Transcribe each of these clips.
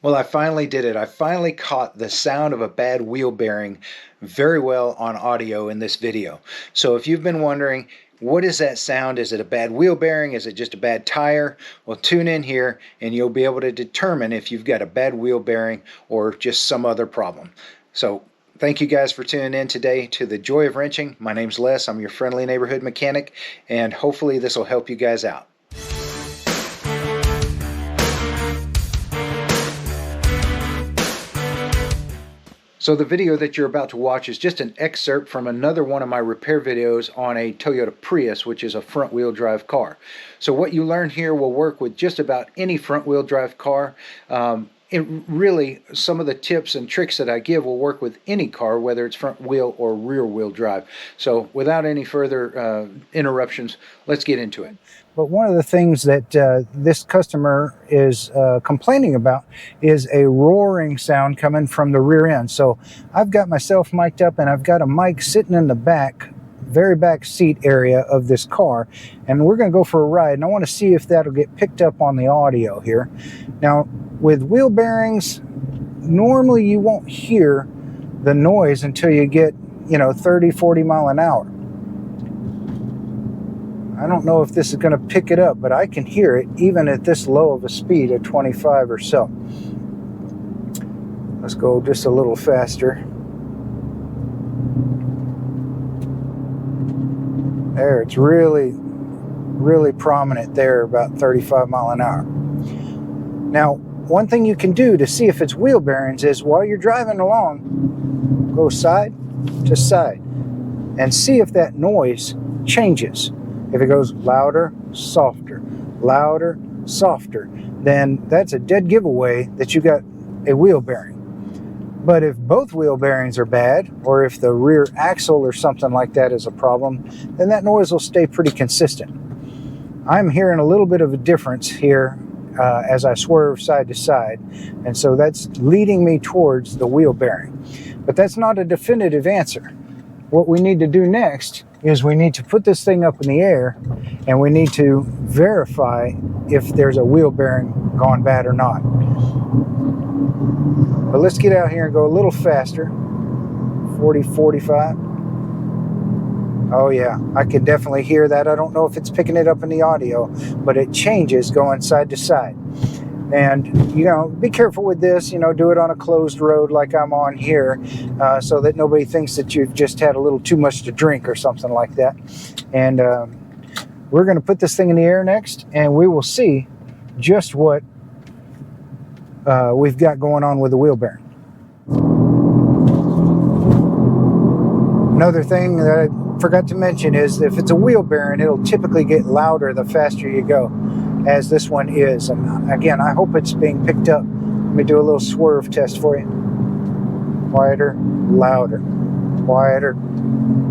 Well, I finally did it. I finally caught the sound of a bad wheel bearing very well on audio in this video. So if you've been wondering, what is that sound? Is it a bad wheel bearing? Is it just a bad tire? Well, tune in here and you'll be able to determine if you've got a bad wheel bearing or just some other problem. So thank you guys for tuning in today to The Joy of Wrenching. My name's Les. I'm your friendly neighborhood mechanic, and hopefully this will help you guys out. So the video that you're about to watch is just an excerpt from another one of my repair videos on a Toyota Prius, which is a front-wheel drive car. So what you learn here will work with just about any front-wheel drive car. Really, some of the tips and tricks that I give will work with any car, whether it's front wheel or rear wheel drive. So without any further interruptions, let's get into it. But one of the things that this customer is complaining about is a roaring sound coming from the rear end. So I've got myself mic'd up and I've got a mic sitting in the back, very back seat area of this car, and we're going to go for a ride, and I want to see if that'll get picked up on the audio here. Now, with wheel bearings, normally you won't hear the noise until you get 30, 40 mile an hour. I don't know if this is going to pick it up, but I can hear it even at this low of a speed of 25 or so. Let's go just a little faster. There, it's really, really prominent there, about 35 mile an hour. Now, one thing you can do to see if it's wheel bearings is while you're driving along, go side to side and see if that noise changes. If it goes louder, softer, then that's a dead giveaway that you got a wheel bearing. But if both wheel bearings are bad, or if the rear axle or something like that is a problem, then that noise will stay pretty consistent. I'm hearing a little bit of a difference here as I swerve side to side, and so that's leading me towards the wheel bearing. But that's not a definitive answer. What we need to do next is we need to put this thing up in the air and we need to verify if there's a wheel bearing gone bad or not. But let's get out here and go a little faster. 40, 45. Oh yeah, I can definitely hear that. I don't know if it's picking it up in the audio, but it changes going side to side. And, be careful with this, do it on a closed road like I'm on here, so that nobody thinks that you've just had a little too much to drink or something like that. And we're going to put this thing in the air next, and we will see just what we've got going on with the wheel bearing. Another thing that I forgot to mention is if it's a wheel bearing, it'll typically get louder the faster you go, as this one is. And again, I hope it's being picked up. Let me do a little swerve test for you. Quieter, louder, quieter,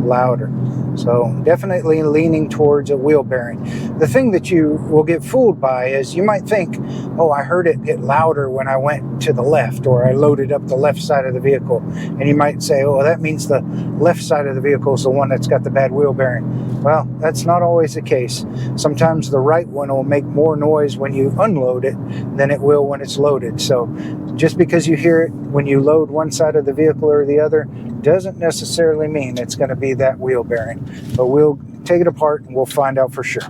louder. So definitely leaning towards a wheel bearing. The thing that you will get fooled by is you might think, oh, I heard it get louder when I went to the left, or I loaded up the left side of the vehicle. And you might say, oh, that means the left side of the vehicle is the one that's got the bad wheel bearing. Well, that's not always the case. Sometimes the right one will make more noise when you unload it than it will when it's loaded. So just because you hear it when you load one side of the vehicle or the other doesn't necessarily mean it's going to be that wheel bearing. But we'll take it apart and we'll find out for sure.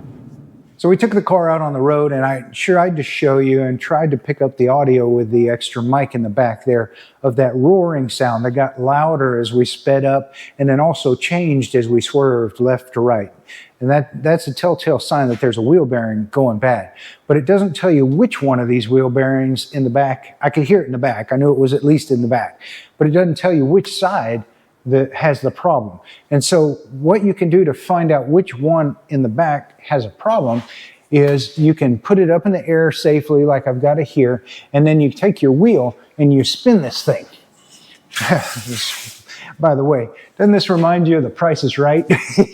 So we took the car out on the road, and I tried to show you and tried to pick up the audio with the extra mic in the back there of that roaring sound that got louder as we sped up and then also changed as we swerved left to right. And that's a telltale sign that there's a wheel bearing going bad. But it doesn't tell you which one of these wheel bearings in the back. I could hear it in the back. I knew it was at least in the back. But it doesn't tell you which side that has the problem. And so what you can do to find out which one in the back has a problem is you can put it up in the air safely like I've got it here, and then you take your wheel and you spin this thing. By the way, doesn't this remind you of The Price is Right?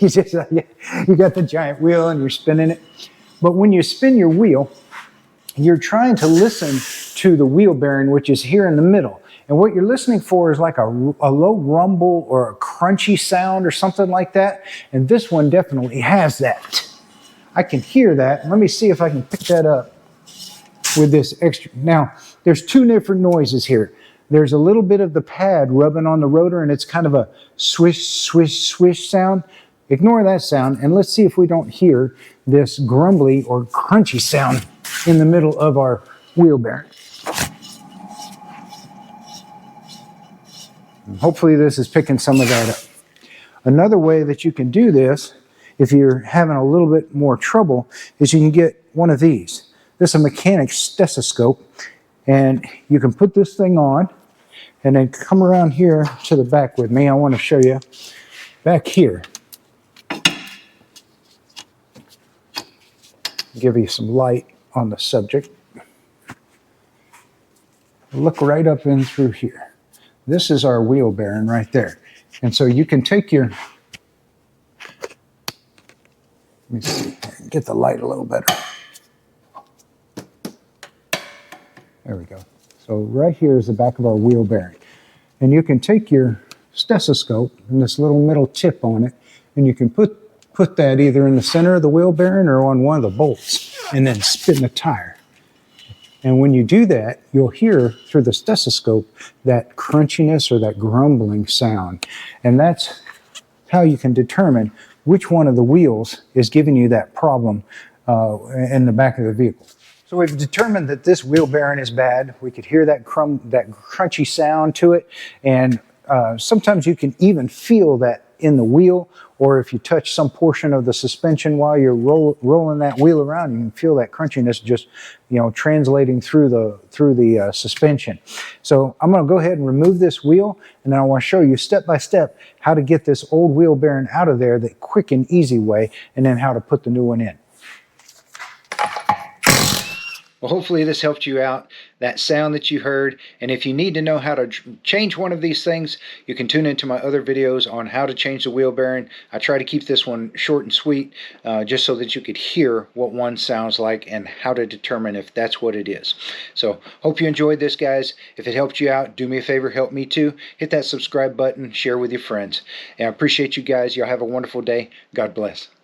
you got the giant wheel and you're spinning it. But when you spin your wheel, you're trying to listen to the wheel bearing, which is here in the middle. And what you're listening for is like a low rumble or a crunchy sound or something like that. And this one definitely has that. I can hear that. Let me see if I can pick that up. with this extra. Now, there's two different noises here. There's a little bit of the pad rubbing on the rotor, and it's kind of a swish, swish, swish sound. Ignore that sound, and let's see if we don't hear this grumbly or crunchy sound in the middle of our wheel bearing. And hopefully this is picking some of that up. Another way that you can do this, if you're having a little bit more trouble, is you can get one of these. This is a mechanic stethoscope, and you can put this thing on and then come around here to the back with me. I want to show you back here. Give you some light on the subject. Look right up in through here. This is our wheel bearing right there. And so you can take your, let me see, get the light a little better. There we go. So right here is the back of our wheel bearing. And you can take your stethoscope and this little metal tip on it, and you can put that either in the center of the wheel bearing or on one of the bolts, and then spin the tire. And when you do that, you'll hear through the stethoscope that crunchiness or that grumbling sound. And that's how you can determine which one of the wheels is giving you that problem in the back of the vehicle. So we've determined that this wheel bearing is bad. We could hear that crunchy sound to it. And sometimes you can even feel that in the wheel, or if you touch some portion of the suspension while you're rolling that wheel around, you can feel that crunchiness just, translating through the suspension. So I'm going to go ahead and remove this wheel, and then I want to show you step by step how to get this old wheel bearing out of there the quick and easy way, and then how to put the new one in. Well, hopefully this helped you out, that sound that you heard. And if you need to know how to change one of these things, you can tune into my other videos on how to change the wheel bearing. I try to keep this one short and sweet, just so that you could hear what one sounds like and how to determine if that's what it is. So hope you enjoyed this, guys. If it helped you out, do me a favor, help me too. Hit that subscribe button, share with your friends. And I appreciate you guys. Y'all have a wonderful day. God bless.